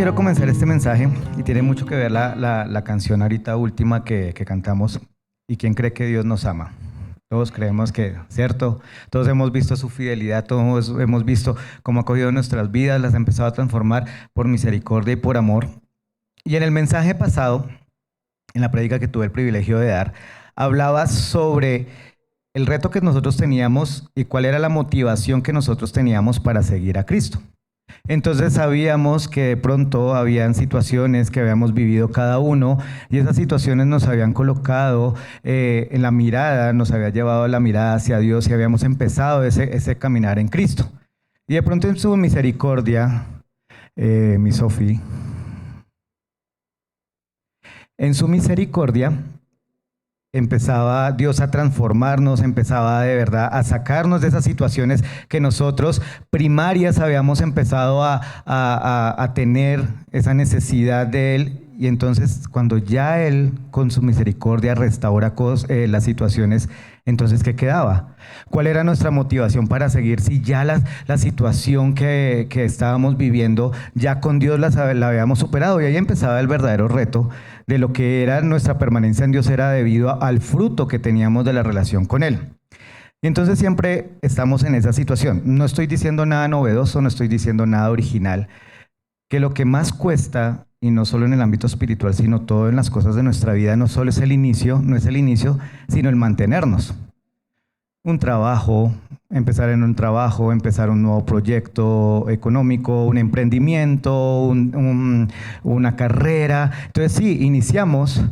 quiero comenzar este mensaje y tiene mucho que ver la canción ahorita última que cantamos. ¿Y quién cree que Dios nos ama? Todos creemos que, ¿cierto? Todos hemos visto su fidelidad, todos hemos visto cómo ha cogido nuestras vidas, las ha empezado a transformar por misericordia y por amor. Y en el mensaje pasado, en la prédica que tuve el privilegio de dar, hablaba sobre el reto que nosotros teníamos y cuál era la motivación que nosotros teníamos para seguir a Cristo. Entonces sabíamos que de pronto habían situaciones que habíamos vivido cada uno y esas situaciones nos habían colocado en la mirada, nos había llevado la mirada hacia Dios y habíamos empezado ese caminar en Cristo. Y de pronto en su misericordia, mi Sofi, en su misericordia empezaba Dios a transformarnos, empezaba de verdad a sacarnos de esas situaciones que nosotros primarias habíamos empezado a tener esa necesidad de Él. Y entonces cuando ya Él con su misericordia restaura las situaciones, entonces ¿qué quedaba? ¿Cuál era nuestra motivación para seguir si ya la situación que estábamos viviendo ya con Dios la habíamos superado? Y ahí empezaba el verdadero reto de lo que era nuestra permanencia en Dios, era debido al fruto que teníamos de la relación con Él. Y entonces siempre estamos en esa situación. No estoy diciendo nada novedoso, no estoy diciendo nada original, que lo que más cuesta, y no solo en el ámbito espiritual, sino todo en las cosas de nuestra vida, no solo es el inicio, no es el inicio, sino el mantenernos. Un trabajo, empezar en un trabajo, empezar un nuevo proyecto económico, un emprendimiento, una carrera. Entonces sí, iniciamos,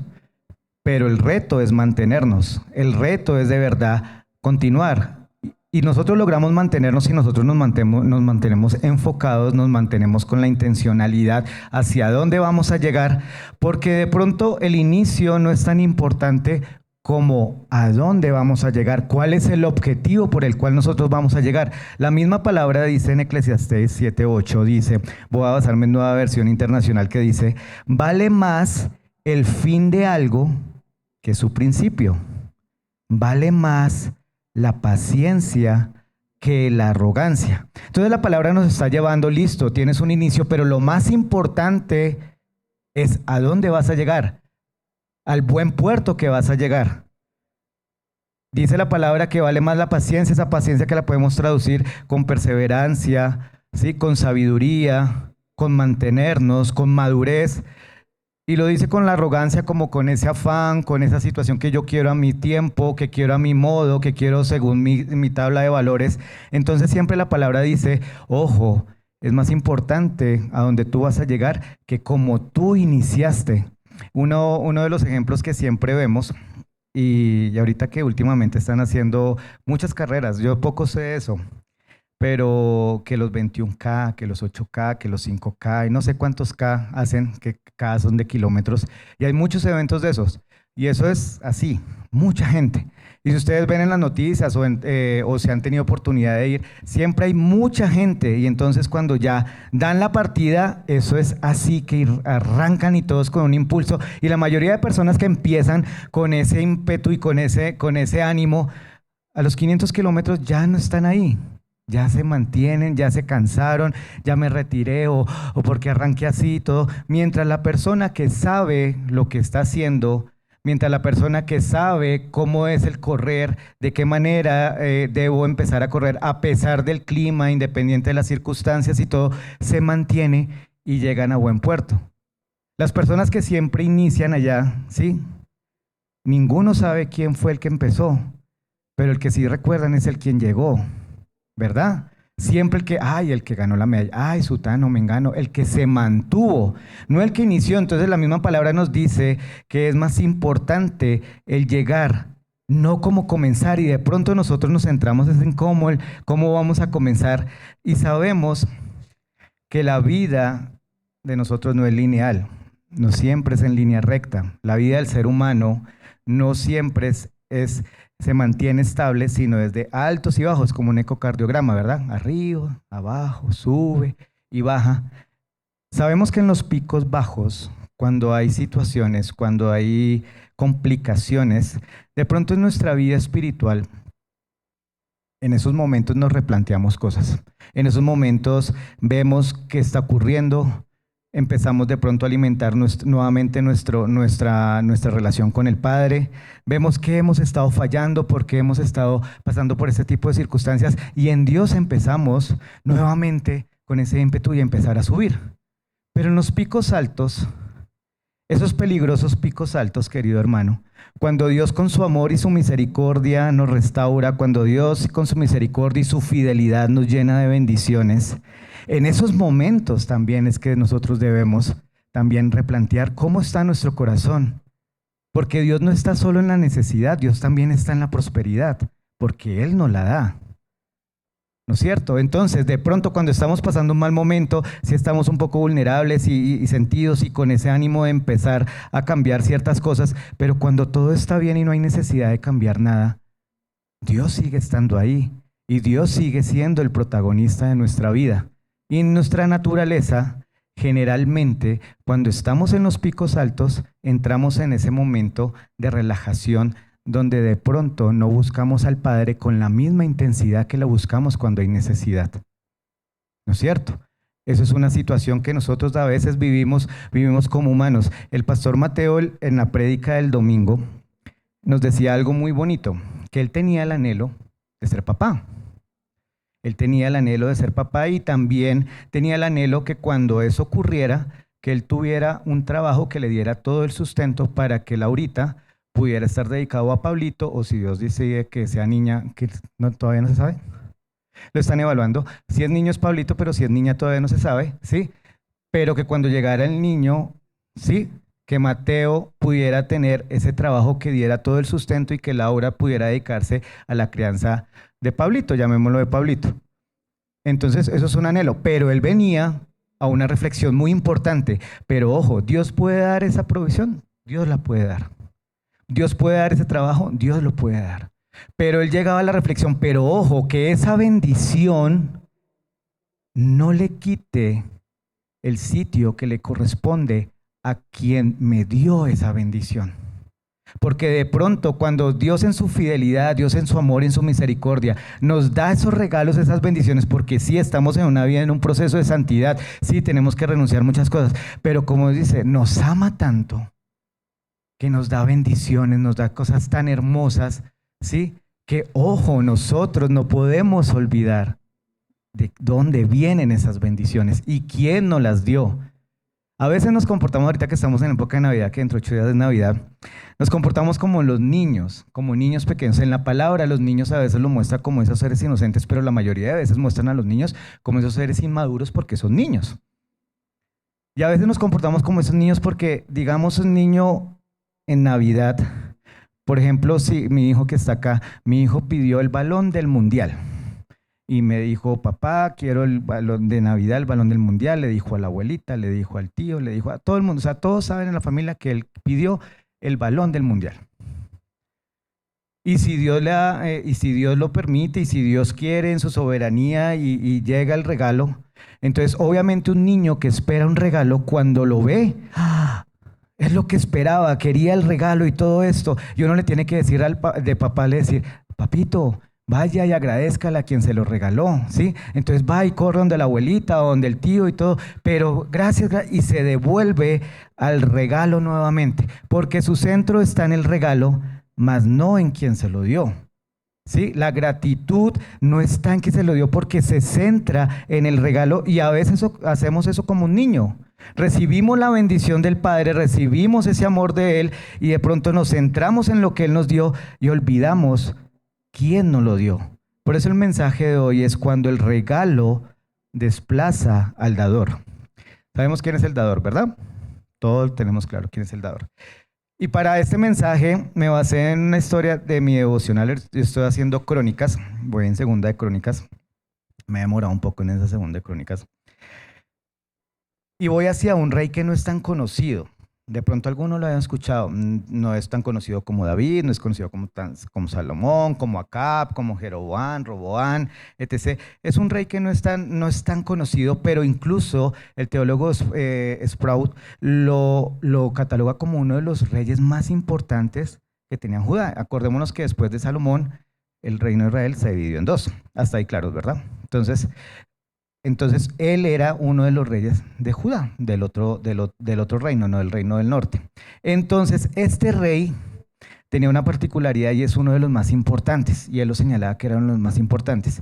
pero el reto es mantenernos. El reto es de verdad continuar. Y nosotros logramos mantenernos si nosotros nos mantenemos enfocados, nos mantenemos con la intencionalidad hacia dónde vamos a llegar, porque de pronto el inicio no es tan importante como a dónde vamos a llegar, cuál es el objetivo por el cual nosotros vamos a llegar. La misma palabra dice en Eclesiastés 7:8, dice, voy a basarme en Nueva Versión Internacional, que dice, vale más el fin de algo que su principio. Vale más la paciencia que la arrogancia. Entonces la palabra nos está llevando, listo, tienes un inicio, pero lo más importante es a dónde vas a llegar, al buen puerto que vas a llegar. Dice la palabra que vale más la paciencia, esa paciencia que la podemos traducir con perseverancia, ¿sí? Con sabiduría, con mantenernos, con madurez. Y lo dice con la arrogancia, como con ese afán, con esa situación que yo quiero a mi tiempo, que quiero a mi modo, que quiero según mi tabla de valores. Entonces siempre la palabra dice, ojo, es más importante a donde tú vas a llegar que como tú iniciaste. Uno de los ejemplos que siempre vemos, y ahorita que últimamente están haciendo muchas carreras, yo poco sé de eso, pero que los 21K, que los 8K, que los 5K, y no sé cuántos K hacen, que K son de kilómetros, y hay muchos eventos de esos, y eso es así, mucha gente. Y si ustedes ven en las noticias o se han tenido oportunidad de ir, siempre hay mucha gente, y entonces cuando ya dan la partida, eso es así, que arrancan y todos con un impulso, y la mayoría de personas que empiezan con ese ímpetu y con ese ánimo, a los 500 kilómetros ya no están ahí. Ya se mantienen, ya se cansaron, ya me retiré o porque arranqué así y todo. Mientras la persona que sabe lo que está haciendo, mientras la persona que sabe cómo es el correr, de qué manera debo empezar a correr a pesar del clima, independiente de las circunstancias y todo, se mantiene y llegan a buen puerto. Las personas que siempre inician allá, ¿sí? Ninguno sabe quién fue el que empezó, pero el que sí recuerdan es el quien llegó. ¿Verdad? Siempre el que ganó la medalla, sutano, mengano, el que se mantuvo, no el que inició. Entonces la misma palabra nos dice que es más importante el llegar, no cómo comenzar, y de pronto nosotros nos centramos en cómo vamos a comenzar, y sabemos que la vida de nosotros no es lineal, no siempre es en línea recta. La vida del ser humano no siempre se mantiene estable, sino desde altos y bajos, como un ecocardiograma, ¿verdad? Arriba, abajo, sube y baja. Sabemos que en los picos bajos, cuando hay situaciones, cuando hay complicaciones, de pronto en nuestra vida espiritual, en esos momentos nos replanteamos cosas. En esos momentos vemos qué está ocurriendo, empezamos de pronto a alimentar nuevamente nuestra relación con el Padre, vemos que hemos estado fallando porque hemos estado pasando por ese tipo de circunstancias y en Dios empezamos nuevamente con ese ímpetu y empezar a subir. Pero en los picos altos, esos peligrosos picos altos, querido hermano, cuando Dios con su amor y su misericordia nos restaura, cuando Dios con su misericordia y su fidelidad nos llena de bendiciones, en esos momentos también es que nosotros debemos también replantear cómo está nuestro corazón. Porque Dios no está solo en la necesidad, Dios también está en la prosperidad, porque Él nos la da. ¿No es cierto? Entonces, de pronto cuando estamos pasando un mal momento, si estamos un poco vulnerables y sentidos y con ese ánimo de empezar a cambiar ciertas cosas, pero cuando todo está bien y no hay necesidad de cambiar nada, Dios sigue estando ahí y Dios sigue siendo el protagonista de nuestra vida. Y en nuestra naturaleza, generalmente, cuando estamos en los picos altos, entramos en ese momento de relajación donde de pronto no buscamos al Padre con la misma intensidad que lo buscamos cuando hay necesidad. ¿No es cierto? Eso es una situación que nosotros a veces vivimos como humanos. El pastor Mateo en la prédica del domingo nos decía algo muy bonito, que él tenía el anhelo de ser papá. Él tenía el anhelo de ser papá y también tenía el anhelo que cuando eso ocurriera, que él tuviera un trabajo que le diera todo el sustento para que Laurita pudiera estar dedicado a Pablito, o si Dios decide que sea niña, que no, todavía no se sabe. Lo están evaluando. Si es niño es Pablito, pero si es niña todavía no se sabe, ¿sí? Pero que cuando llegara el niño, ¿sí? Que Mateo pudiera tener ese trabajo que diera todo el sustento y que Laura pudiera dedicarse a la crianza de Pablito, llamémoslo de Pablito. Entonces, eso es un anhelo, pero él venía a una reflexión muy importante. Pero ojo, ¿Dios puede dar esa provisión? Dios la puede dar. ¿Dios puede dar ese trabajo? Dios lo puede dar. Pero él llegaba a la reflexión, pero ojo, que esa bendición no le quite el sitio que le corresponde a quien me dio esa bendición. Porque de pronto cuando Dios en su fidelidad, Dios en su amor, en su misericordia, nos da esos regalos, esas bendiciones, porque sí estamos en una vida, en un proceso de santidad, sí tenemos que renunciar a muchas cosas, pero como dice, nos ama tanto que nos da bendiciones, nos da cosas tan hermosas, ¿sí? Que ojo, nosotros no podemos olvidar de dónde vienen esas bendiciones y quién nos las dio. A veces nos comportamos, ahorita que estamos en época de Navidad, que dentro de 8 días es Navidad, nos comportamos como los niños, como niños pequeños. En la palabra, los niños a veces lo muestran como esos seres inocentes, pero la mayoría de veces muestran a los niños como esos seres inmaduros porque son niños. Y a veces nos comportamos como esos niños porque, digamos, un niño en Navidad, por ejemplo, si mi hijo que está acá, mi hijo pidió el balón del mundial. Y me dijo, papá, quiero el balón de Navidad, el balón del mundial. Le dijo a la abuelita, le dijo al tío, le dijo a todo el mundo. O sea, todos saben en la familia que él pidió el balón del mundial. Y si Dios lo permite, y si Dios quiere en su soberanía y llega el regalo, entonces obviamente un niño que espera un regalo cuando lo ve, es lo que esperaba, quería el regalo y todo esto. Y uno le tiene que decir de papá, le decir, papito, vaya y agradezcale a quien se lo regaló, ¿sí? Entonces va y corre donde la abuelita o donde el tío y todo, pero gracias, y se devuelve al regalo nuevamente, porque su centro está en el regalo, mas no en quien se lo dio, ¿sí? La gratitud no está en quien se lo dio porque se centra en el regalo y a veces hacemos eso como un niño. Recibimos la bendición del Padre, recibimos ese amor de Él y de pronto nos centramos en lo que Él nos dio y olvidamos quién nos lo dio. Por eso el mensaje de hoy es cuando el regalo desplaza al dador. Sabemos quién es el dador, ¿verdad? Todos tenemos claro quién es el dador. Y para este mensaje me basé en una historia de mi devocional. Estoy haciendo Crónicas, voy en segunda de Crónicas. Me he demorado un poco en esa segunda de Crónicas. Y voy hacia un rey que no es tan conocido. De pronto algunos lo hayan escuchado. No es tan conocido como David, no es conocido como Salomón, como Acab, como Jeroboam, Roboam, etc. Es un rey que no es tan conocido, pero incluso el teólogo Sprout lo cataloga como uno de los reyes más importantes que tenía Judá. Acordémonos que después de Salomón, el reino de Israel se dividió en dos. Hasta ahí claros, ¿verdad? Entonces, Entonces, él era uno de los reyes de Judá, del otro reino, no del reino del norte. Entonces, este rey tenía una particularidad y es uno de los más importantes, y él lo señalaba que eran los más importantes.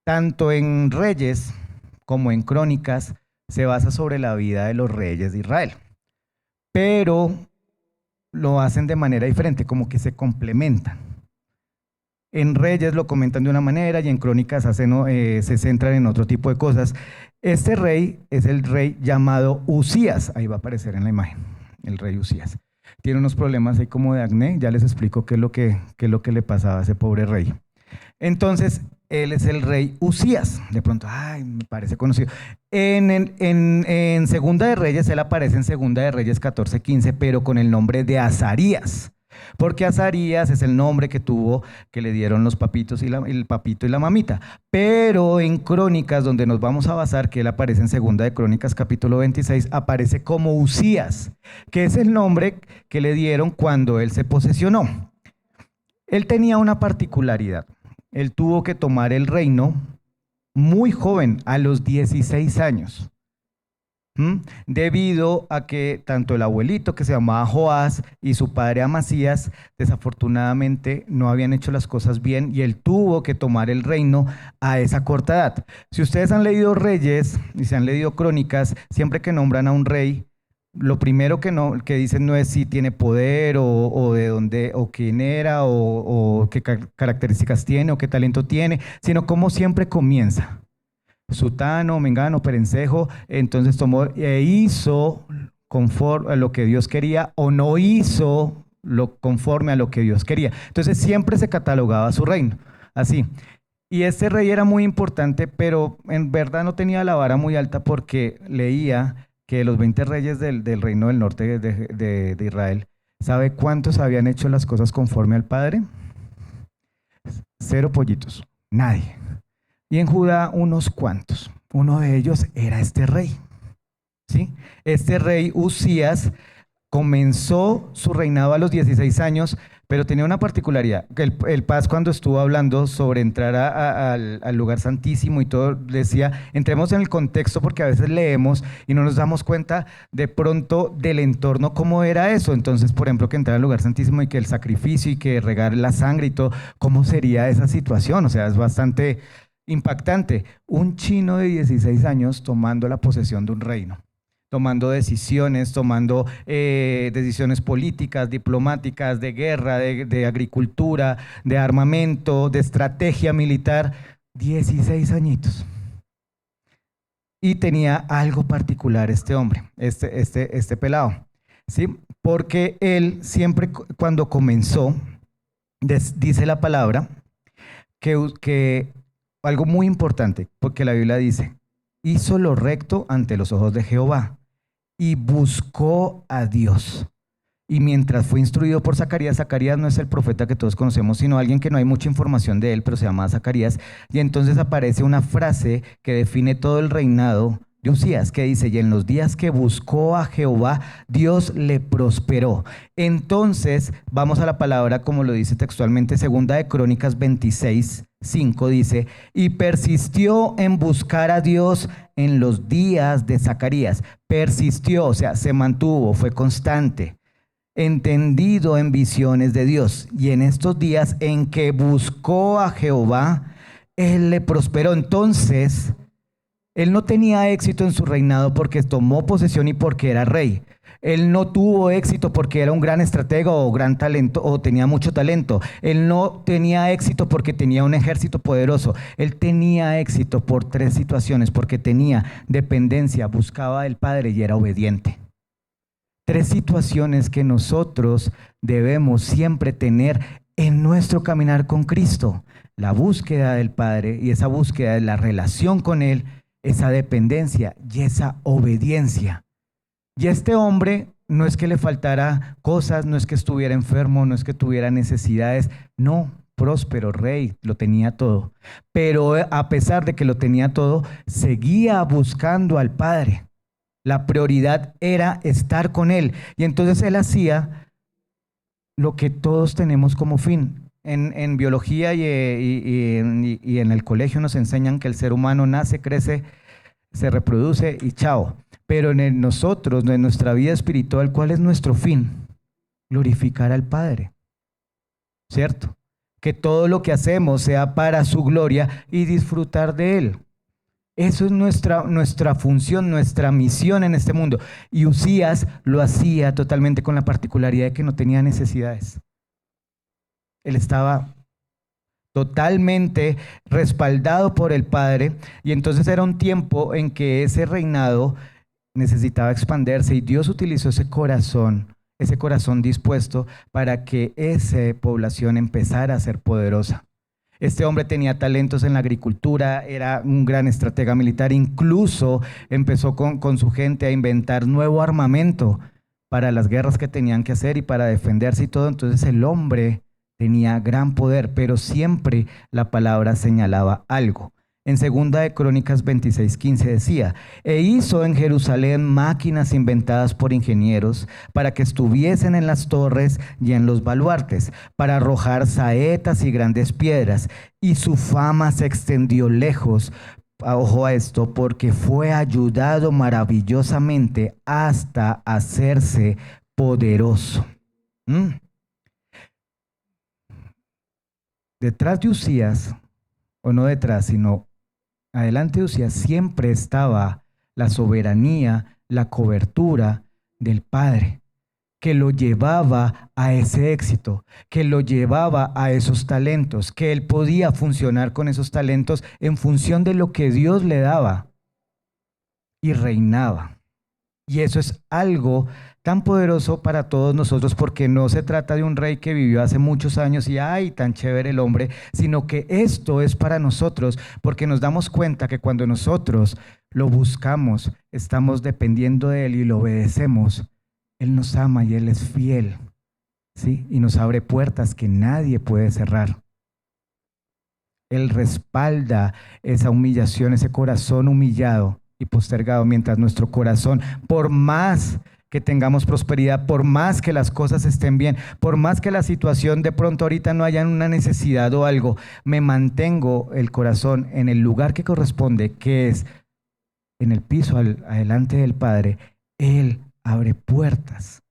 Tanto en Reyes como en Crónicas se basa sobre la vida de los reyes de Israel, pero lo hacen de manera diferente, como que se complementan. En Reyes lo comentan de una manera y en Crónicas se centran en otro tipo de cosas. Este rey es el rey llamado Usías, ahí va a aparecer en la imagen, el rey Usías. Tiene unos problemas ahí como de acné, ya les explico qué es lo que le pasaba a ese pobre rey. Entonces, él es el rey Usías. De pronto, ay, me parece conocido. En Segunda de Reyes, él aparece en Segunda de Reyes 14:15, pero con el nombre de Azarías. Porque Azarías es el nombre que tuvo, que le dieron los papitos y el papito y la mamita. Pero en Crónicas, donde nos vamos a basar, que él aparece en Segunda de Crónicas capítulo 26, aparece como Usías, que es el nombre que le dieron cuando él se posesionó. Él tenía una particularidad. Él tuvo que tomar el reino muy joven, a los 16 años. Debido a que tanto el abuelito, que se llamaba Joás, y su padre Amasías, desafortunadamente no habían hecho las cosas bien y él tuvo que tomar el reino a esa corta edad. Si ustedes han leído Reyes y se han leído Crónicas, siempre que nombran a un rey, lo primero que dicen no es si tiene poder o de dónde o quién era o qué características tiene o qué talento tiene, sino cómo siempre comienza. Sutano, Mengano, Perencejo, entonces tomó e hizo conforme a lo que Dios quería o no hizo conforme a lo que Dios quería. Entonces siempre se catalogaba su reino, así. Y este rey era muy importante, pero en verdad no tenía la vara muy alta porque leía que los 20 reyes del reino del norte de Israel, ¿sabe cuántos habían hecho las cosas conforme al Padre? 0 pollitos, nadie. Y en Judá unos cuantos. Uno de ellos era este rey. ¿Sí? Este rey Usías comenzó su reinado a los 16 años, pero tenía una particularidad. El Paz, cuando estuvo hablando sobre entrar al lugar santísimo y todo, decía, entremos en el contexto porque a veces leemos y no nos damos cuenta de pronto del entorno, cómo era eso. Entonces, por ejemplo, que entrar al lugar santísimo y que el sacrificio y que regar la sangre y todo, ¿cómo sería esa situación? O sea, es bastante impactante. Un chino de 16 años tomando la posesión de un reino, tomando decisiones, tomando decisiones políticas, diplomáticas, de guerra, de agricultura, de armamento, de estrategia militar. 16 añitos. Y tenía algo particular este hombre, este pelado, ¿sí? Porque él siempre cuando comenzó, dice la palabra, que algo muy importante, porque la Biblia dice, hizo lo recto ante los ojos de Jehová y buscó a Dios. Y mientras fue instruido por Zacarías, Zacarías no es el profeta que todos conocemos, sino alguien que no hay mucha información de él, pero se llama Zacarías. Y entonces aparece una frase que define todo el reinado de Usías, que dice, y en los días que buscó a Jehová, Dios le prosperó. Entonces, vamos a la palabra como lo dice textualmente, Segunda de Crónicas 26:5 dice, y persistió en buscar a Dios en los días de Zacarías. Persistió, o sea, se mantuvo, fue constante, entendido en visiones de Dios. Y en estos días en que buscó a Jehová, él le prosperó. Entonces, él no tenía éxito en su reinado porque tomó posesión y porque era rey. Él no tuvo éxito porque era un gran estratega o gran talento o tenía mucho talento. Él no tenía éxito porque tenía un ejército poderoso. Él tenía éxito por 3 situaciones, porque tenía dependencia, buscaba al Padre y era obediente. 3 situaciones que nosotros debemos siempre tener en nuestro caminar con Cristo: la búsqueda del Padre, y esa búsqueda de la relación con Él, esa dependencia y esa obediencia. Y este hombre no es que le faltara cosas, no es que estuviera enfermo, no es que tuviera necesidades, no, próspero, rey, lo tenía todo. Pero a pesar de que lo tenía todo, seguía buscando al Padre. La prioridad era estar con Él. Y entonces él hacía lo que todos tenemos como fin: En biología y en el colegio nos enseñan que el ser humano nace, crece, se reproduce y chao. Pero nosotros, en nuestra vida espiritual, ¿cuál es nuestro fin? Glorificar al Padre, ¿cierto? Que todo lo que hacemos sea para su gloria y disfrutar de Él. Eso es nuestra función, nuestra misión en este mundo. Y Usías lo hacía totalmente con la particularidad de que no tenía necesidades. Él estaba totalmente respaldado por el Padre, y entonces era un tiempo en que ese reinado necesitaba expandirse, y Dios utilizó ese corazón dispuesto para que esa población empezara a ser poderosa. Este hombre tenía talentos en la agricultura, era un gran estratega militar, incluso empezó con su gente a inventar nuevo armamento para las guerras que tenían que hacer y para defenderse y todo. Entonces el hombre tenía gran poder, pero siempre la palabra señalaba algo. En 2 Crónicas 26:15 decía: e hizo en Jerusalén máquinas inventadas por ingenieros para que estuviesen en las torres y en los baluartes, para arrojar saetas y grandes piedras, y su fama se extendió lejos. Ojo a esto, porque fue ayudado maravillosamente hasta hacerse poderoso. Detrás de Usías, o no detrás, sino adelante de Usías, siempre estaba la soberanía, la cobertura del Padre, que lo llevaba a ese éxito, que lo llevaba a esos talentos, que él podía funcionar con esos talentos en función de lo que Dios le daba, y reinaba. Y eso es algo tan poderoso para todos nosotros, porque no se trata de un rey que vivió hace muchos años y ¡ay, tan chévere el hombre!, sino que esto es para nosotros, porque nos damos cuenta que cuando nosotros lo buscamos, estamos dependiendo de Él y lo obedecemos, Él nos ama y Él es fiel, ¿sí? Y nos abre puertas que nadie puede cerrar. Él respalda esa humillación, ese corazón humillado y postergado, mientras nuestro corazón, por más que tengamos prosperidad, por más que las cosas estén bien, por más que la situación de pronto ahorita no haya una necesidad o algo, me mantengo el corazón en el lugar que corresponde, que es en el piso adelante del Padre. Él abre puertas.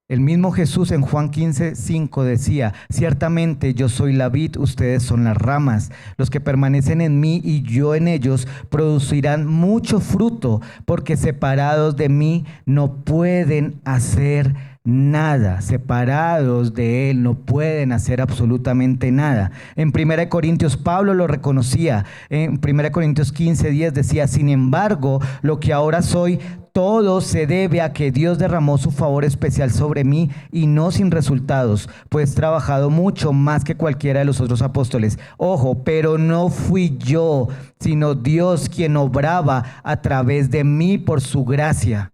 El mismo Jesús en Juan 15:5 decía: ciertamente yo soy la vid, ustedes son las ramas. Los que permanecen en mí y yo en ellos producirán mucho fruto, porque separados de mí no pueden hacer nada. Separados de Él no pueden hacer absolutamente nada. En 1 Corintios Pablo lo reconocía. En 1 Corintios 15:10 decía: sin embargo, lo que ahora soy, todo se debe a que Dios derramó su favor especial sobre mí, y no sin resultados, pues he trabajado mucho más que cualquiera de los otros apóstoles. Ojo, pero no fui yo, sino Dios quien obraba a través de mí por su gracia.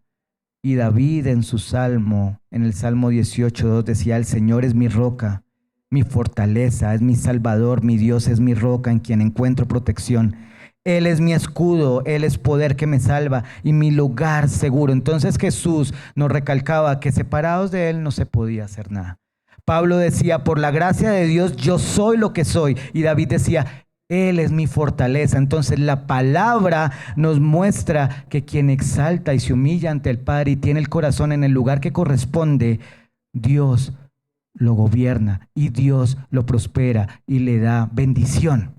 Y David en su salmo, en el Salmo 18:2 decía: el Señor es mi roca, mi fortaleza, es mi salvador, mi Dios es mi roca en quien encuentro protección. Él es mi escudo, Él es poder que me salva y mi lugar seguro. Entonces Jesús nos recalcaba que separados de Él no se podía hacer nada. Pablo decía: por la gracia de Dios yo soy lo que soy. Y David decía: Él es mi fortaleza. Entonces la palabra nos muestra que quien exalta y se humilla ante el Padre y tiene el corazón en el lugar que corresponde, Dios lo gobierna y Dios lo prospera y le da bendición.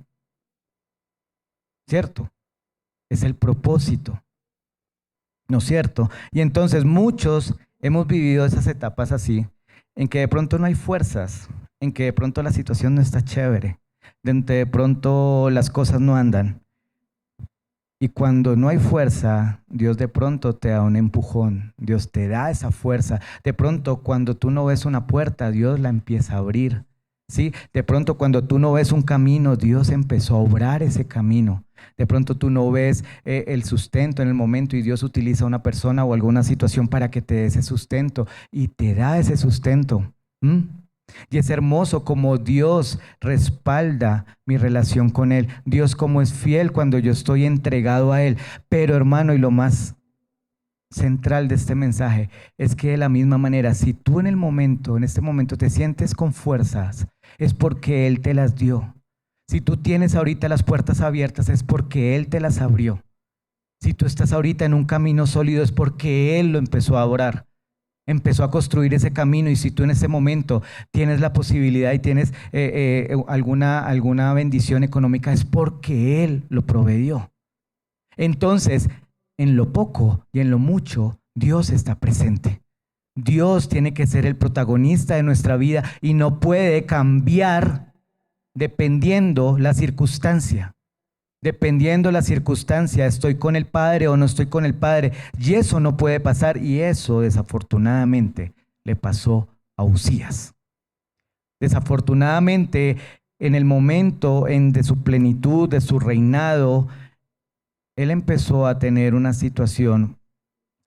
¿Cierto? Es el propósito, ¿no es cierto? Y entonces muchos hemos vivido esas etapas así, en que de pronto no hay fuerzas, en que de pronto la situación no está chévere, de pronto las cosas no andan. Y cuando no hay fuerza, Dios de pronto te da un empujón, Dios te da esa fuerza. De pronto cuando tú no ves una puerta, Dios la empieza a abrir. ¿Sí? De pronto cuando tú no ves un camino, Dios empezó a obrar ese camino. De pronto tú no ves el sustento en el momento y Dios utiliza a una persona o alguna situación para que te dé ese sustento y te da ese sustento. Y es hermoso como Dios respalda mi relación con Él. Dios como es fiel cuando yo estoy entregado a Él. Pero hermano, y lo más central de este mensaje es que de la misma manera, si tú en este momento te sientes con fuerzas, es porque Él te las dio. Si tú tienes ahorita las puertas abiertas, es porque Él te las abrió. Si tú estás ahorita en un camino sólido, es porque Él lo empezó a orar, empezó a construir ese camino. Y si tú en ese momento tienes la posibilidad y tienes alguna bendición económica, es porque Él lo proveyó. Entonces, en lo poco y en lo mucho, Dios está presente. Dios tiene que ser el protagonista de nuestra vida y no puede cambiar dependiendo la circunstancia. Dependiendo la circunstancia, estoy con el Padre o no estoy con el Padre. Y eso no puede pasar, y eso desafortunadamente le pasó a Uzías. Desafortunadamente, en el momento de su plenitud, de su reinado, él empezó a tener una situación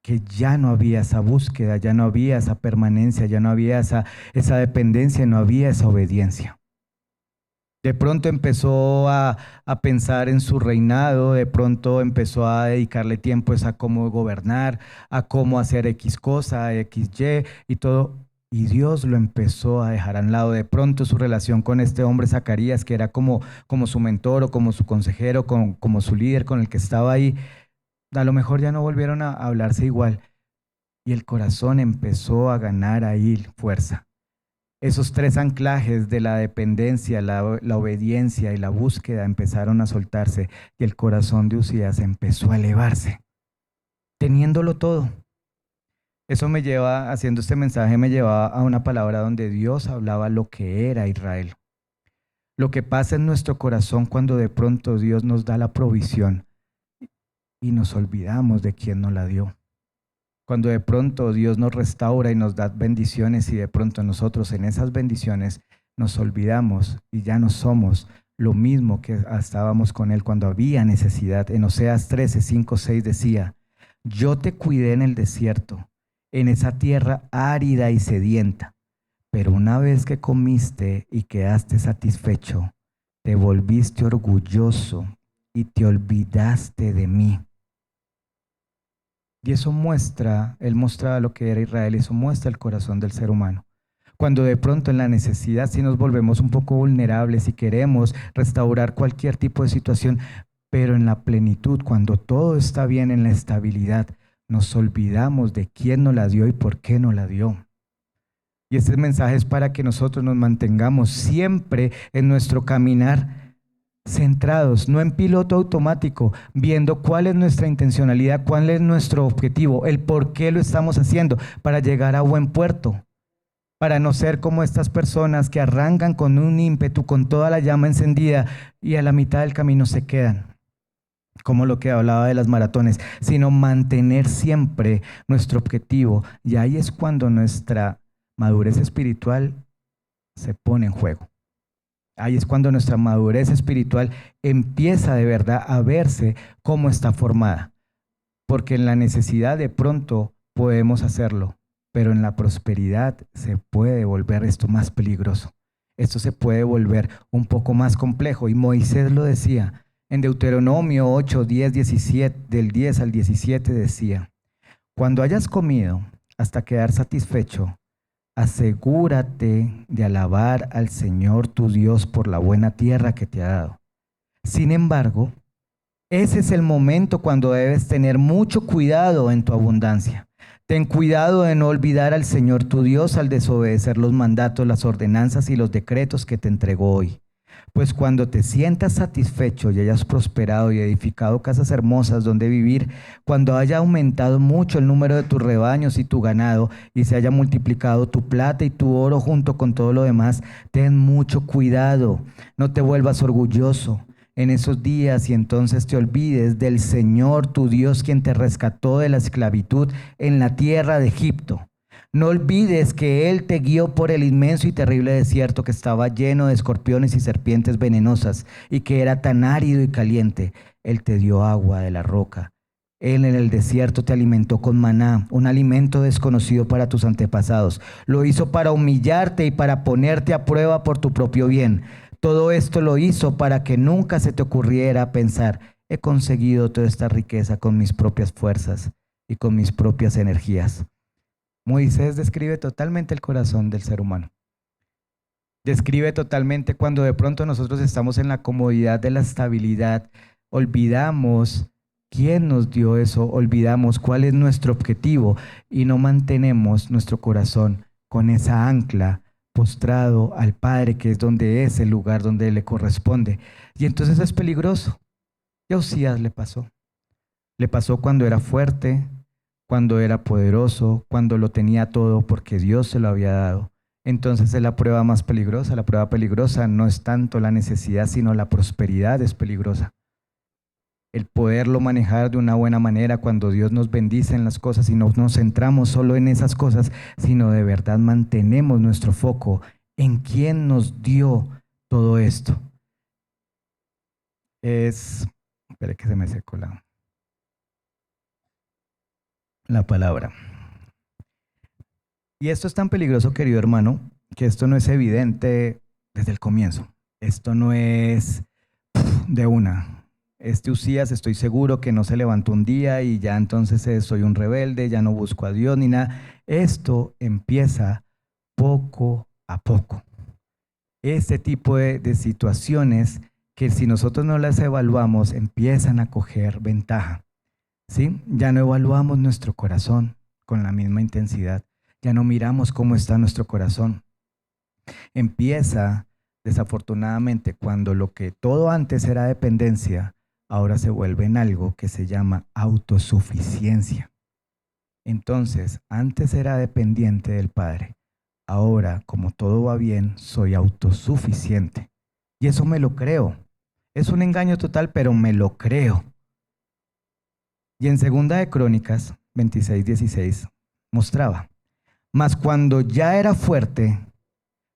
que ya no había esa búsqueda, ya no había esa permanencia, ya no había esa dependencia, no había esa obediencia. De pronto empezó a pensar en su reinado, de pronto empezó a dedicarle tiempo a cómo gobernar, a cómo hacer X cosa, X, Y y todo. Y Dios lo empezó a dejar a un lado. De pronto su relación con este hombre Zacarías, que era como su mentor o como su consejero, como su líder con el que estaba ahí, a lo mejor ya no volvieron a hablarse igual. Y el corazón empezó a ganar ahí fuerza. Esos tres anclajes de la dependencia, la obediencia y la búsqueda empezaron a soltarse y el corazón de Uzías empezó a elevarse, teniéndolo todo. Eso me lleva, haciendo este mensaje, me llevaba a una palabra donde Dios hablaba lo que era Israel. Lo que pasa en nuestro corazón cuando de pronto Dios nos da la provisión y nos olvidamos de quién nos la dio. Cuando de pronto Dios nos restaura y nos da bendiciones y de pronto nosotros en esas bendiciones nos olvidamos y ya no somos lo mismo que estábamos con Él cuando había necesidad. En Oseas 13, 5, 6 decía, yo te cuidé en el desierto, en esa tierra árida y sedienta, pero una vez que comiste y quedaste satisfecho, te volviste orgulloso y te olvidaste de mí. Y eso muestra, él mostraba lo que era Israel, y eso muestra el corazón del ser humano. Cuando de pronto en la necesidad sí nos volvemos un poco vulnerables y queremos restaurar cualquier tipo de situación, pero en la plenitud, cuando todo está bien en la estabilidad, nos olvidamos de quién nos la dio y por qué nos la dio. Y este mensaje es para que nosotros nos mantengamos siempre en nuestro caminar centrados, no en piloto automático, viendo cuál es nuestra intencionalidad, cuál es nuestro objetivo, el por qué lo estamos haciendo, para llegar a buen puerto, para no ser como estas personas que arrancan con un ímpetu, con toda la llama encendida y a la mitad del camino se quedan, como lo que hablaba de las maratones, sino mantener siempre nuestro objetivo. Y ahí es cuando nuestra madurez espiritual se pone en juego. Ahí es cuando nuestra madurez espiritual empieza de verdad a verse cómo está formada. Porque en la necesidad de pronto podemos hacerlo, pero en la prosperidad se puede volver esto más peligroso. Esto se puede volver un poco más complejo. Y Moisés lo decía en Deuteronomio 8, 10, 17, del 10 al 17 decía, cuando hayas comido hasta quedar satisfecho, asegúrate de alabar al Señor tu Dios por la buena tierra que te ha dado. Sin embargo, ese es el momento cuando debes tener mucho cuidado en tu abundancia. Ten cuidado de no olvidar al Señor tu Dios al desobedecer los mandatos, las ordenanzas y los decretos que te entregó hoy. Pues cuando te sientas satisfecho y hayas prosperado y edificado casas hermosas donde vivir, cuando haya aumentado mucho el número de tus rebaños y tu ganado y se haya multiplicado tu plata y tu oro junto con todo lo demás, ten mucho cuidado, no te vuelvas orgulloso en esos días y entonces te olvides del Señor tu Dios, quien te rescató de la esclavitud en la tierra de Egipto. No olvides que Él te guió por el inmenso y terrible desierto que estaba lleno de escorpiones y serpientes venenosas y que era tan árido y caliente. Él te dio agua de la roca. Él en el desierto te alimentó con maná, un alimento desconocido para tus antepasados. Lo hizo para humillarte y para ponerte a prueba por tu propio bien. Todo esto lo hizo para que nunca se te ocurriera pensar, he conseguido toda esta riqueza con mis propias fuerzas. y con mis propias energías. Moisés describe totalmente el corazón del ser humano. Describe totalmente cuando de pronto nosotros estamos en la comodidad de la estabilidad, olvidamos quién nos dio eso, olvidamos cuál es nuestro objetivo y no mantenemos nuestro corazón con esa ancla postrado al Padre, que es donde es el lugar donde le corresponde. Y entonces es peligroso. Y a Usías le pasó. Le pasó cuando era fuerte, cuando era poderoso, cuando lo tenía todo porque Dios se lo había dado. Entonces es la prueba más peligrosa. La prueba peligrosa no es tanto la necesidad, sino la prosperidad es peligrosa. El poderlo manejar de una buena manera cuando Dios nos bendice en las cosas y no nos centramos solo en esas cosas, sino de verdad mantenemos nuestro foco en quién nos dio todo esto. Espere que se me secó la palabra. Y esto es tan peligroso, querido hermano, que esto no es evidente desde el comienzo. Esto no es de una. Usías, estoy seguro que no se levantó un día y ya entonces soy un rebelde, ya no busco a Dios ni nada. Esto empieza poco a poco. Este tipo de situaciones que si nosotros no las evaluamos empiezan a coger ventaja. ¿Sí? Ya no evaluamos nuestro corazón con la misma intensidad. Ya no miramos cómo está nuestro corazón. Empieza, desafortunadamente, cuando lo que todo antes era dependencia, ahora se vuelve en algo que se llama autosuficiencia. Entonces, antes era dependiente del Padre. Ahora, como todo va bien, soy autosuficiente. Y eso me lo creo. Es un engaño total, pero me lo creo. Y en 2 de Crónicas 26:16 mostraba: mas cuando ya era fuerte,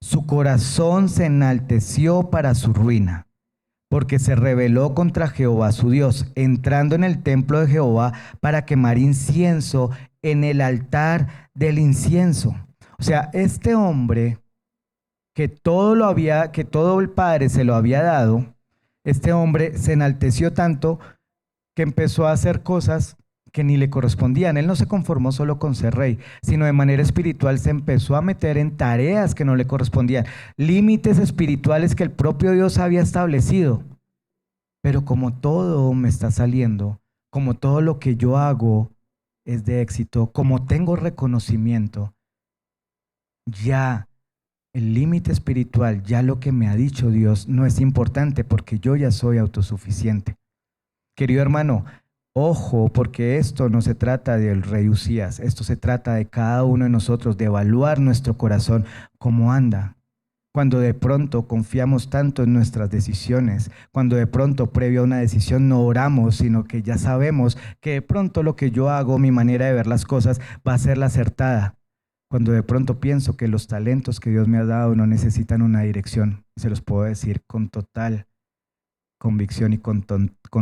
su corazón se enalteció para su ruina, porque se rebeló contra Jehová su Dios, entrando en el templo de Jehová para quemar incienso en el altar del incienso. O sea, este hombre que todo el Padre se lo había dado, este hombre se enalteció tanto que empezó a hacer cosas que ni le correspondían. Él no se conformó solo con ser rey, sino de manera espiritual se empezó a meter en tareas que no le correspondían, límites espirituales que el propio Dios había establecido. Pero como todo me está saliendo, como todo lo que yo hago es de éxito, como tengo reconocimiento, ya el límite espiritual, ya lo que me ha dicho Dios no es importante porque yo ya soy autosuficiente. Querido hermano, ojo, porque esto no se trata del rey Usías, esto se trata de cada uno de nosotros, de evaluar nuestro corazón, cómo anda. Cuando de pronto confiamos tanto en nuestras decisiones, cuando de pronto previo a una decisión no oramos, sino que ya sabemos que de pronto lo que yo hago, mi manera de ver las cosas, va a ser la acertada. Cuando de pronto pienso que los talentos que Dios me ha dado no necesitan una dirección, se los puedo decir con total convicción y con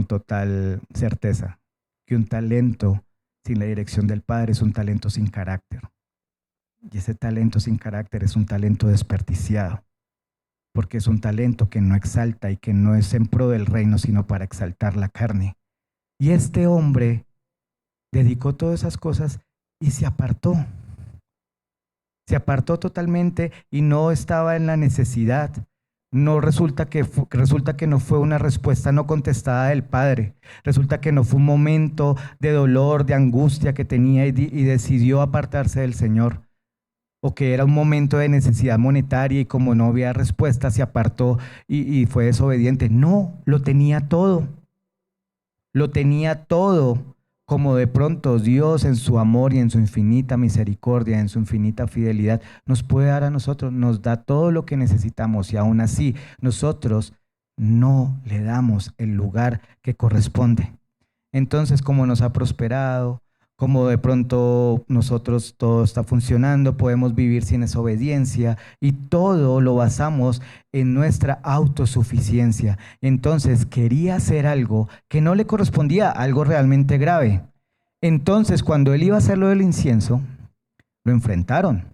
total certeza, que un talento sin la dirección del Padre es un talento sin carácter. Y ese talento sin carácter es un talento desperdiciado, porque es un talento que no exalta y que no es en pro del reino, sino para exaltar la carne. Y este hombre dedicó todas esas cosas y se apartó. Se apartó totalmente y no estaba en la necesidad. No resulta que no fue una respuesta no contestada del Padre. Resulta que no fue un momento de dolor, de angustia que tenía y decidió apartarse del Señor. O que era un momento de necesidad monetaria y como no había respuesta se apartó y fue desobediente. No, lo tenía todo. Lo tenía todo. Como de pronto Dios en su amor y en su infinita misericordia, en su infinita fidelidad, nos puede dar a nosotros, nos da todo lo que necesitamos y aún así nosotros no le damos el lugar que corresponde. Entonces, como nos ha prosperado, como de pronto nosotros todo está funcionando, podemos vivir sin desobediencia y todo lo basamos en nuestra autosuficiencia. Entonces quería hacer algo que no le correspondía, algo realmente grave. Entonces cuando él iba a hacer lo del incienso, lo enfrentaron.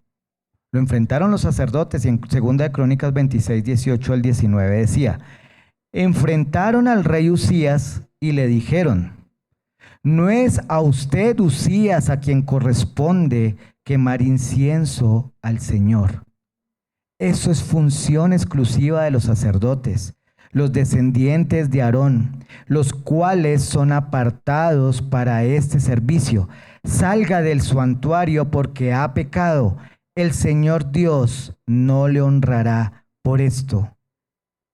Lo enfrentaron los sacerdotes y en 2 de Crónicas 26, 18 al 19 decía: enfrentaron al rey Usías y le dijeron: No es a usted, Uzías, a quien corresponde quemar incienso al Señor. Eso es función exclusiva de los sacerdotes, los descendientes de Aarón, los cuales son apartados para este servicio. Salga del santuario porque ha pecado. El Señor Dios no le honrará por esto.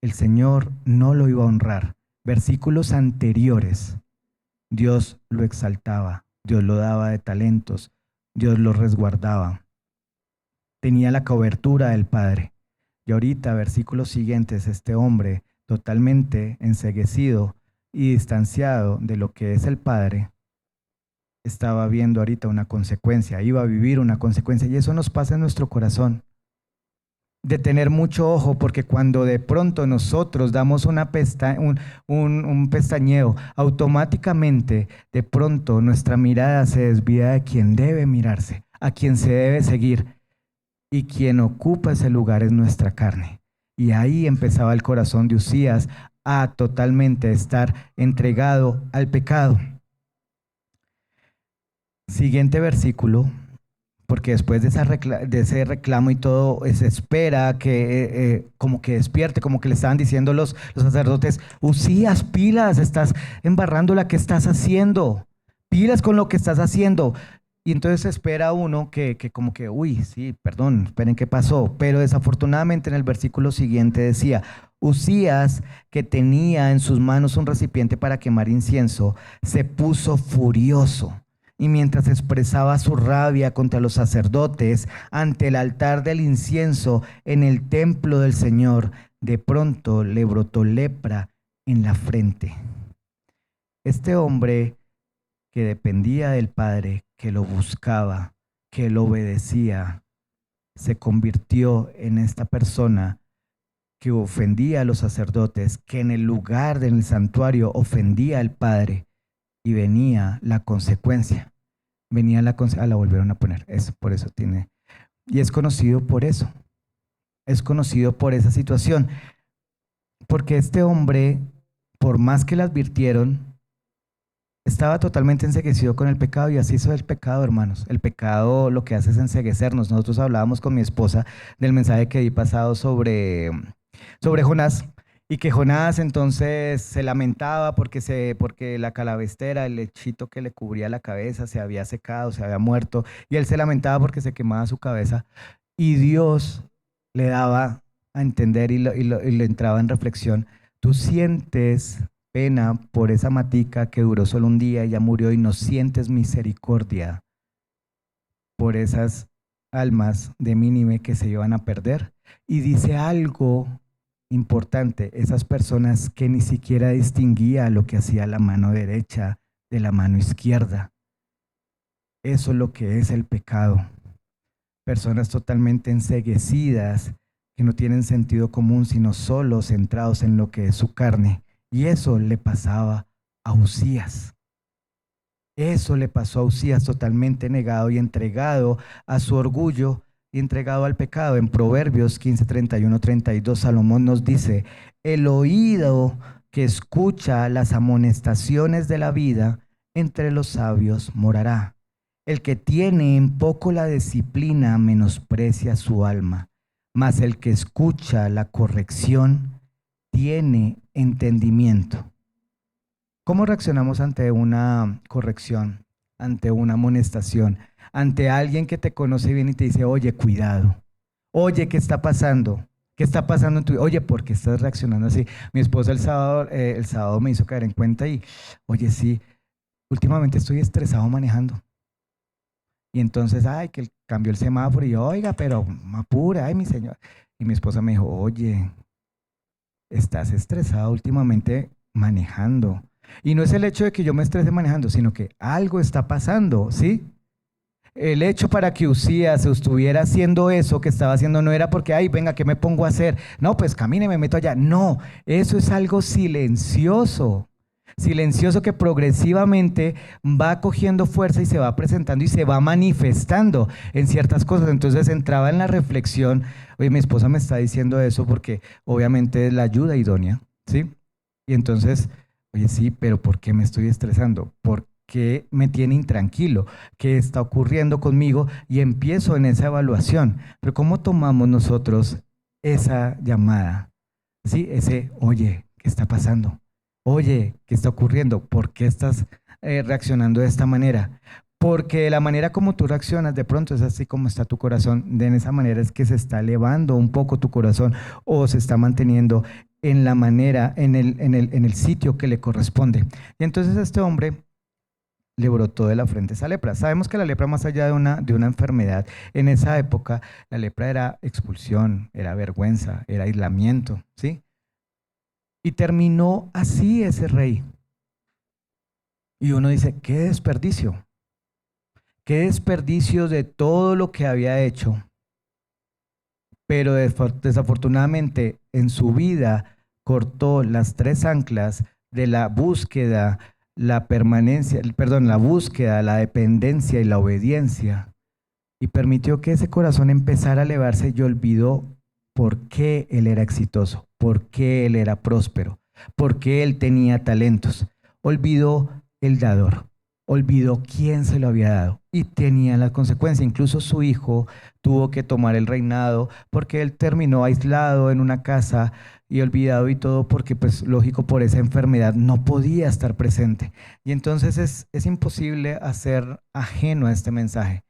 El Señor no lo iba a honrar. Versículos anteriores, Dios lo exaltaba, Dios lo daba de talentos, Dios lo resguardaba. Tenía la cobertura del Padre. Y ahorita, versículos siguientes, este hombre totalmente enceguecido y distanciado de lo que es el Padre, estaba viendo ahorita una consecuencia, iba a vivir una consecuencia. Y eso nos pasa en nuestro corazón, de tener mucho ojo, porque cuando de pronto nosotros damos un pestañeo, automáticamente de pronto nuestra mirada se desvía de quien debe mirarse, a quien se debe seguir. Y quien ocupa ese lugar es nuestra carne. Y ahí empezaba el corazón de Uzías a totalmente estar entregado al pecado. Siguiente versículo, porque después de ese reclamo y todo, se espera que como que despierte, como que le estaban diciendo los sacerdotes: Uzías, pilas, estás embarrándola, ¿qué estás haciendo? Pilas con lo que estás haciendo. Y entonces espera uno que como que, uy, sí, perdón, esperen qué pasó. Pero desafortunadamente en el versículo siguiente decía: Uzías, que tenía en sus manos un recipiente para quemar incienso, se puso furioso. Y mientras expresaba su rabia contra los sacerdotes ante el altar del incienso en el templo del Señor, de pronto le brotó lepra en la frente. Este hombre que dependía del Padre, que lo buscaba, que lo obedecía, se convirtió en esta persona que ofendía a los sacerdotes, que en el lugar del santuario ofendía al Padre, y venía la consecuencia. Venía la consecuencia, la volvieron a poner, eso, por eso tiene, y es conocido por eso, es conocido por esa situación, porque este hombre, por más que le advirtieron, estaba totalmente enceguecido con el pecado. Y así es el pecado, hermanos. El pecado lo que hace es enceguecernos. Nosotros hablábamos con mi esposa del mensaje que di pasado sobre Jonás, y que Jonás entonces se lamentaba porque la calavestera, el lechito que le cubría la cabeza, se había secado, se había muerto, y él se lamentaba porque se quemaba su cabeza. Y Dios le daba a entender y le entraba en reflexión: tú sientes pena por esa matica que duró solo un día y ya murió, y no sientes misericordia por esas almas de Nínive que se iban a perder. Y dice algo importante: esas personas que ni siquiera distinguía lo que hacía la mano derecha de la mano izquierda. Eso es lo que es el pecado. Personas totalmente enceguecidas, que no tienen sentido común, sino solo centrados en lo que es su carne. Y eso le pasaba a Uzías. Eso le pasó a Uzías, totalmente negado y entregado a su orgullo y entregado al pecado. En Proverbios 15, 31, 32, Salomón nos dice: el oído que escucha las amonestaciones de la vida, entre los sabios morará. El que tiene en poco la disciplina menosprecia su alma, mas el que escucha la corrección tiene entendimiento. ¿Cómo reaccionamos ante una corrección, ante una amonestación, ante alguien que te conoce bien y te dice: oye, cuidado, oye, ¿qué está pasando? ¿Qué está pasando en tu vida? Oye, ¿por qué estás reaccionando así? Mi esposa el sábado me hizo caer en cuenta y, oye, sí, últimamente estoy estresado manejando. Y entonces, ay, que cambió el semáforo, y yo, oiga, pero apure, ay, mi señor. Y mi esposa me dijo: oye, estás estresado últimamente manejando. Y no es el hecho de que yo me estrese manejando, sino que algo está pasando, ¿sí? El hecho para que Uzías estuviera haciendo eso que estaba haciendo no era porque, ay, venga, ¿qué me pongo a hacer? No, pues camine, me meto allá. No, eso es algo silencioso. Silencioso, que progresivamente va cogiendo fuerza y se va presentando y se va manifestando en ciertas cosas. Entonces entraba en la reflexión: oye, mi esposa me está diciendo eso porque obviamente es la ayuda idónea, ¿sí? Y entonces, oye, sí, pero ¿por qué me estoy estresando? que me tiene intranquilo, qué está ocurriendo conmigo y empiezo en esa evaluación. Pero ¿cómo tomamos nosotros esa llamada? Sí, ese, oye, ¿qué está pasando? Oye, ¿qué está ocurriendo? ¿Por qué estás reaccionando de esta manera? Porque la manera como tú reaccionas de pronto es así como está tu corazón. De esa manera es que se está elevando un poco tu corazón o se está manteniendo en la manera, en el sitio que le corresponde. Y entonces este hombre le brotó de la frente esa lepra. Sabemos que la lepra, más allá de una enfermedad, en esa época la lepra era expulsión, era vergüenza, era aislamiento, ¿sí? Y terminó así ese rey. Y uno dice, qué desperdicio de todo lo que había hecho. Pero desafortunadamente en su vida cortó las tres anclas de la búsqueda, la permanencia, perdón, la búsqueda, la dependencia y la obediencia. Y permitió que ese corazón empezara a elevarse y olvidó por qué él era exitoso, por qué él era próspero, por qué él tenía talentos. Olvidó el dador, olvidó quién se lo había dado y tenía la consecuencia. Incluso su hijo tuvo que tomar el reinado porque él terminó aislado en una casa y olvidado y todo porque, pues lógico, por esa enfermedad no podía estar presente. Y entonces es imposible hacer ajeno a este mensaje.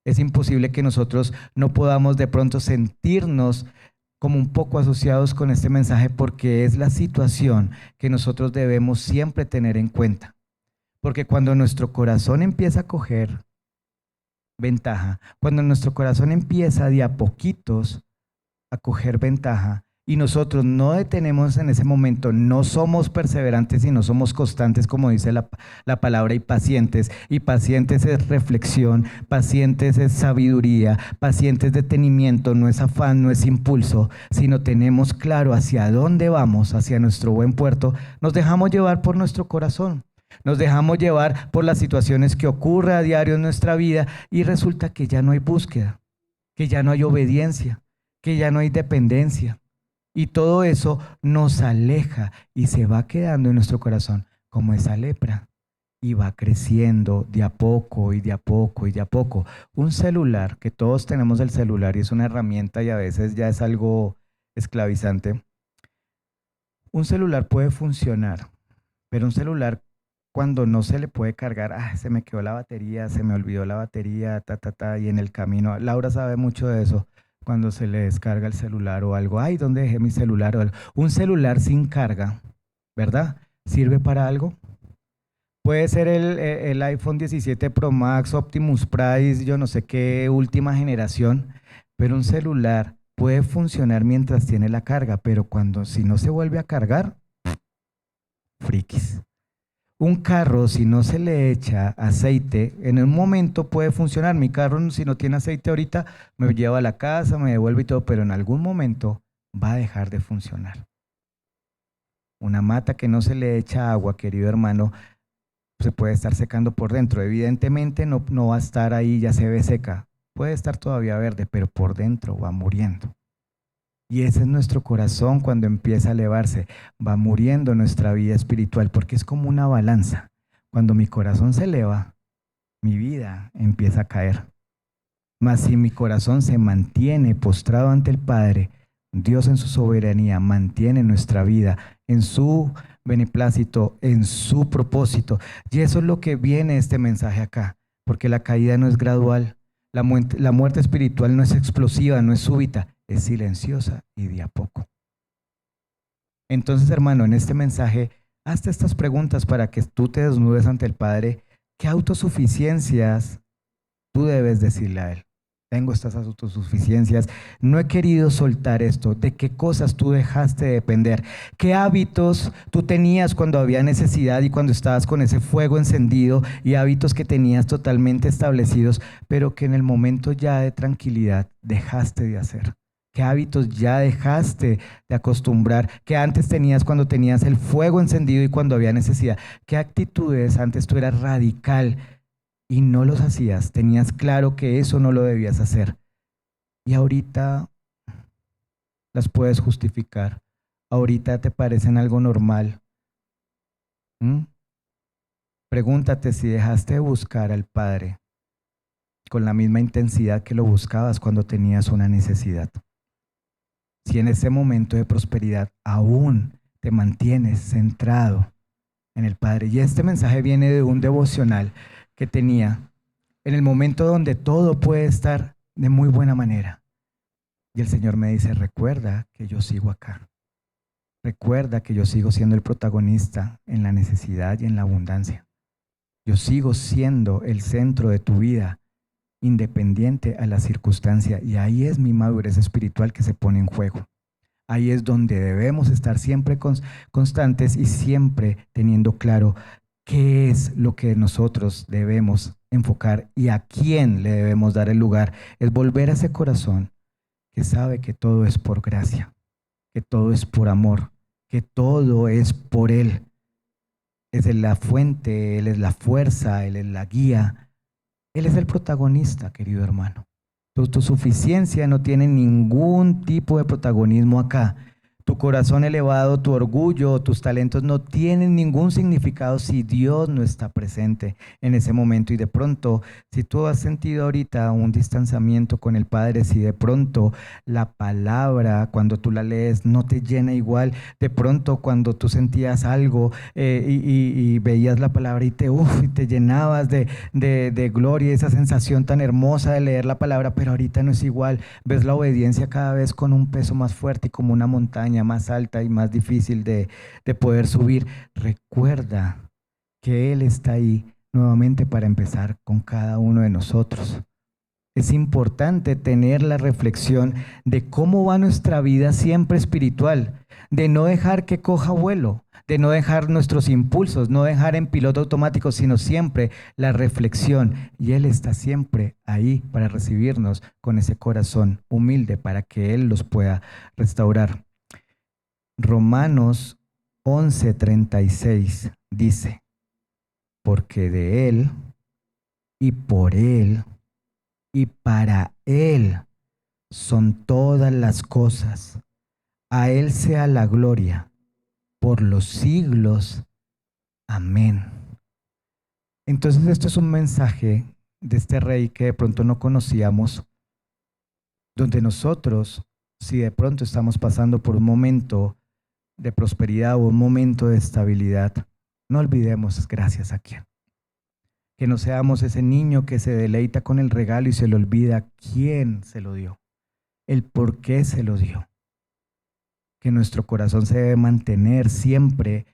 Es imposible que nosotros no podamos de pronto sentirnos como un poco asociados con este mensaje porque es la situación que nosotros debemos siempre tener en cuenta. Porque cuando nuestro corazón empieza a coger ventaja, cuando nuestro corazón empieza de a poquitos a coger ventaja y nosotros no detenemos en ese momento, no somos perseverantes y no somos constantes, como dice la palabra, y pacientes es reflexión, pacientes es sabiduría, pacientes es detenimiento, no es afán, no es impulso, sino tenemos claro hacia dónde vamos, hacia nuestro buen puerto, nos dejamos llevar por nuestro corazón. Nos dejamos llevar por las situaciones que ocurren a diario en nuestra vida y resulta que ya no hay búsqueda, que ya no hay obediencia, que ya no hay dependencia. Y todo eso nos aleja y se va quedando en nuestro corazón como esa lepra. Y va creciendo de a poco y de a poco y de a poco. Un celular, que todos tenemos el celular y es una herramienta y a veces ya es algo esclavizante. Un celular puede funcionar, pero un celular cuando no se le puede cargar, se me quedó la batería, se me olvidó la batería, y en el camino, Laura sabe mucho de eso, cuando se le descarga el celular o algo, ay, ¿dónde dejé mi celular? O algo. Un celular sin carga, ¿verdad? ¿Sirve para algo? Puede ser el iPhone 17 Pro Max, Optimus Price, yo no sé qué última generación, pero un celular puede funcionar mientras tiene la carga, pero cuando si no se vuelve a cargar, frikis. Un carro, si no se le echa aceite, en un momento puede funcionar. Mi carro, si no tiene aceite ahorita, me lleva a la casa, me devuelve y todo, pero en algún momento va a dejar de funcionar. Una mata que no se le echa agua, querido hermano, se puede estar secando por dentro. Evidentemente no va a estar ahí, ya se ve seca. Puede estar todavía verde, pero por dentro va muriendo. Y ese es nuestro corazón cuando empieza a elevarse. Va muriendo nuestra vida espiritual porque es como una balanza. Cuando mi corazón se eleva, mi vida empieza a caer. Mas si mi corazón se mantiene postrado ante el Padre, Dios en su soberanía mantiene nuestra vida en su beneplácito, en su propósito. Y eso es lo que viene este mensaje acá, porque la caída no es gradual, la muerte espiritual no es explosiva, no es súbita, es silenciosa y de a poco. Entonces, hermano, en este mensaje, hazte estas preguntas para que tú te desnudes ante el Padre. ¿Qué autosuficiencias tú debes decirle a Él? Tengo estas autosuficiencias, no he querido soltar esto. ¿De qué cosas tú dejaste de depender? ¿Qué hábitos tú tenías cuando había necesidad y cuando estabas con ese fuego encendido y hábitos que tenías totalmente establecidos, pero que en el momento ya de tranquilidad dejaste de hacer? ¿Qué hábitos ya dejaste de acostumbrar que antes tenías cuando tenías el fuego encendido y cuando había necesidad? ¿Qué actitudes antes tú eras radical y no los hacías? Tenías claro que eso no lo debías hacer. Y ahorita las puedes justificar. Ahorita te parecen algo normal. ¿Mm? Pregúntate si dejaste de buscar al Padre con la misma intensidad que lo buscabas cuando tenías una necesidad. Si en ese momento de prosperidad aún te mantienes centrado en el Padre. Y este mensaje viene de un devocional que tenía en el momento donde todo puede estar de muy buena manera. Y el Señor me dice, recuerda que yo sigo acá. Recuerda que yo sigo siendo el protagonista en la necesidad y en la abundancia. Yo sigo siendo el centro de tu vida, independiente a la circunstancia. Y ahí es mi madurez espiritual que se pone en juego. Ahí es donde debemos estar siempre constantes y siempre teniendo claro qué es lo que nosotros debemos enfocar y a quién le debemos dar el lugar. Es volver a ese corazón que sabe que todo es por gracia, que todo es por amor, que todo es por Él. Es la fuente, Él es la fuerza, Él es la guía. Él es el protagonista, querido hermano. Tu suficiencia no tiene ningún tipo de protagonismo acá. Tu corazón elevado, tu orgullo, tus talentos no tienen ningún significado si Dios no está presente en ese momento. Y de pronto, si tú has sentido ahorita un distanciamiento con el Padre, si de pronto la palabra, cuando tú la lees, no te llena igual, de pronto cuando tú sentías algo y veías la palabra y te llenabas de gloria, esa sensación tan hermosa de leer la palabra, pero ahorita no es igual. Ves la obediencia cada vez con un peso más fuerte y como una montaña más alta y más difícil de poder subir. Recuerda que Él está ahí nuevamente para empezar con cada uno de nosotros. Es importante tener la reflexión de cómo va nuestra vida siempre espiritual, de no dejar que coja vuelo, de no dejar nuestros impulsos, no dejar en piloto automático, sino siempre la reflexión. Y Él está siempre ahí para recibirnos con ese corazón humilde para que Él los pueda restaurar. Romanos 11:36 dice, porque de Él y por Él y para Él son todas las cosas. A Él sea la gloria por los siglos. Amén. Entonces esto es un mensaje de este rey que de pronto no conocíamos, donde nosotros, si de pronto estamos pasando por un momento de prosperidad o un momento de estabilidad, no olvidemos gracias a quién. Que no seamos ese niño que se deleita con el regalo y se le olvida quién se lo dio, el por qué se lo dio. Que nuestro corazón se debe mantener siempre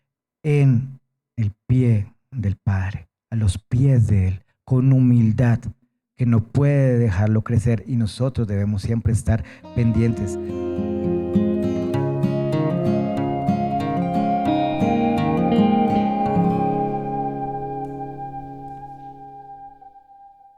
en el pie del Padre, a los pies de Él, con humildad, que no puede dejarlo crecer y nosotros debemos siempre estar pendientes